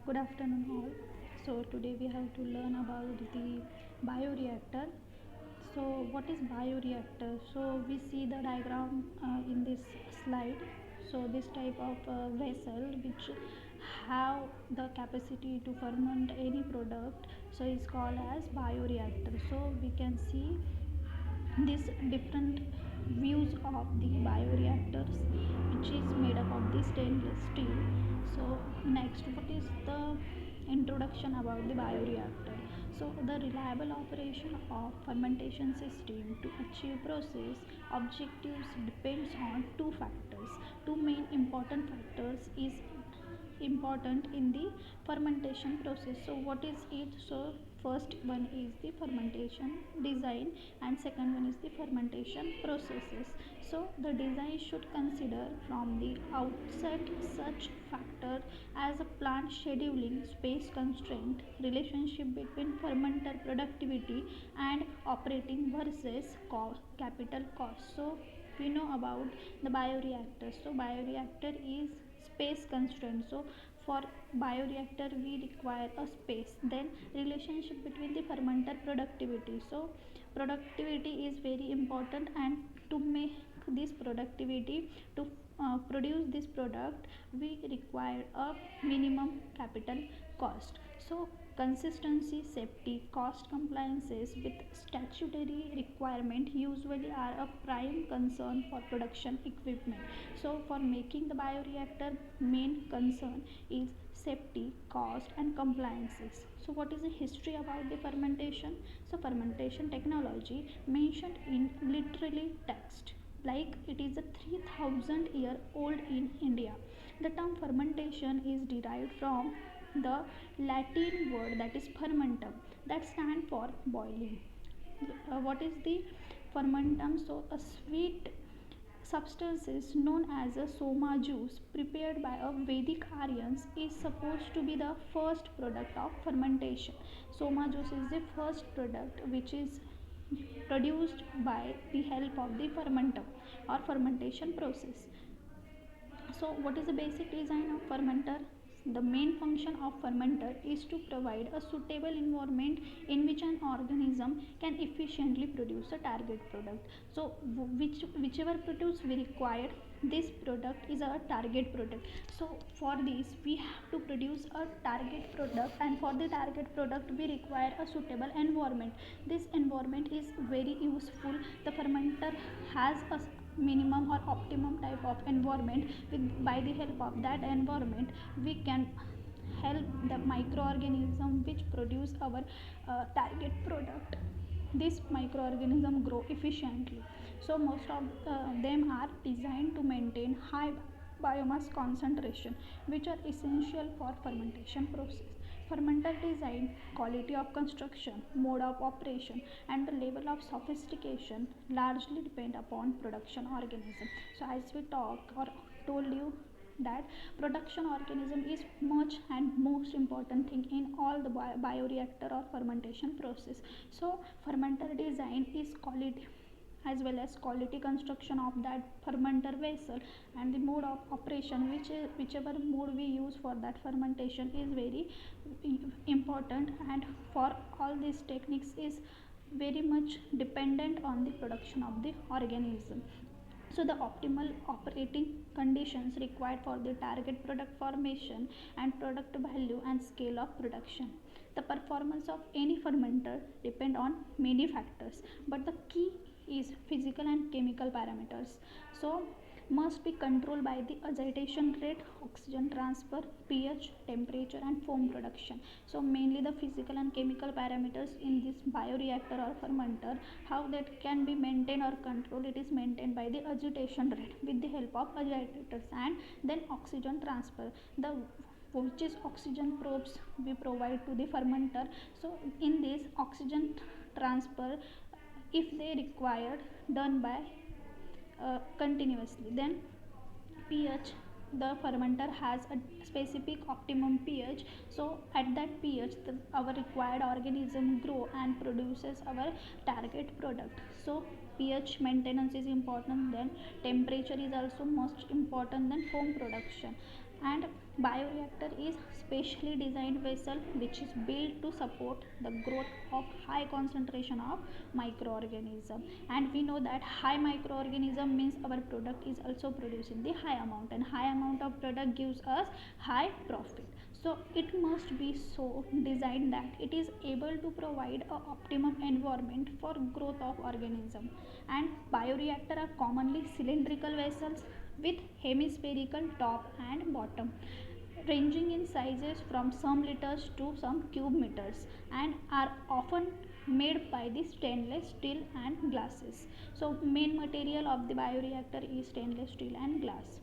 Good afternoon, all. So, today we have to learn about the bioreactor. So, what is bioreactor? So, we see the diagram in this slide. So, this type of vessel which have the capacity to ferment any product, so is called as bioreactor. So, we can see these different views of the bioreactors which is made up of the stainless steel. So next, what is the introduction about the bioreactor? So the reliable operation of fermentation system to achieve process objectives depends on two factors. Two main important factors is important in the fermentation process. So what is it? So first one is the fermentation design and second one is the fermentation processes. So the design should consider from the outset such factor as a plant scheduling, space constraint, relationship between fermenter productivity and operating versus capital cost. So we know about the bioreactor. So bioreactor is space constraint. So for bioreactor we require a space. Then relationship between the fermenter productivity. So productivity is very important, and to make this productivity to produce this product we require a minimum capital cost. So consistency, safety, cost compliances with statutory requirement usually are a prime concern for production equipment. So for making the bioreactor, main concern is safety, cost and compliances. So what is the history about the fermentation? So fermentation technology mentioned in literally text, like it is a 3000-year-old in India. The term fermentation is derived from the Latin word that is fermentum, that stand for boiling. What is the fermentum? So a sweet substances known as a soma juice prepared by a Vedic Aryans is supposed to be the first product of fermentation. Soma juice is the first product which is produced by the help of the fermentum or fermentation process. So what is the basic design of fermenter? The main function of fermenter is to provide a suitable environment in which an organism can efficiently produce a target product. So whichever produce we require, this product is our target product. So for this we have to produce a target product, and for the target product we require a suitable environment. This environment is very useful. The fermenter has a minimum or optimum type of environment. By the help of that environment we can help the microorganism which produce our target product. This microorganism grow efficiently. So most of them are designed to maintain high biomass concentration which are essential for fermentation process. Fermenter design, quality of construction, mode of operation and the level of sophistication largely depend upon production organism. So as we talk or told you that production organism is much and most important thing in all the bioreactor or fermentation process. So fermenter design is quality as well as quality construction of that fermenter vessel, and the mode of operation whichever mode we use for that fermentation is very important, and for all these techniques is very much dependent on the production of the organism. So the optimal operating conditions required for the target product formation and product value and scale of production. The performance of any fermenter depend on many factors, but the key is physical and chemical parameters. So must be controlled by the agitation rate, oxygen transfer, pH, temperature and foam production. So mainly the physical and chemical parameters in this bioreactor or fermenter, how that can be maintained or controlled, it is maintained by the agitation rate with the help of agitators, and then oxygen transfer, the which is oxygen probes we provide to the fermenter. So in this oxygen transfer, if they required, done by continuously. Then pH, the fermenter has a specific optimum pH. So at that pH our required organism grow and produces our target product. So pH maintenance is important. Then temperature is also most important than foam production. And bioreactor is specially designed vessel which is built to support the growth of high concentration of microorganism, and we know that high microorganism means our product is also producing the high amount, and high amount of product gives us high profit. So it must be so designed that it is able to provide a optimum environment for growth of organism. And bioreactor are commonly cylindrical vessels with hemispherical top and bottom, ranging in sizes from some liters to some cube meters, and are often made by the stainless steel and glasses. So main material of the bioreactor is stainless steel and glass.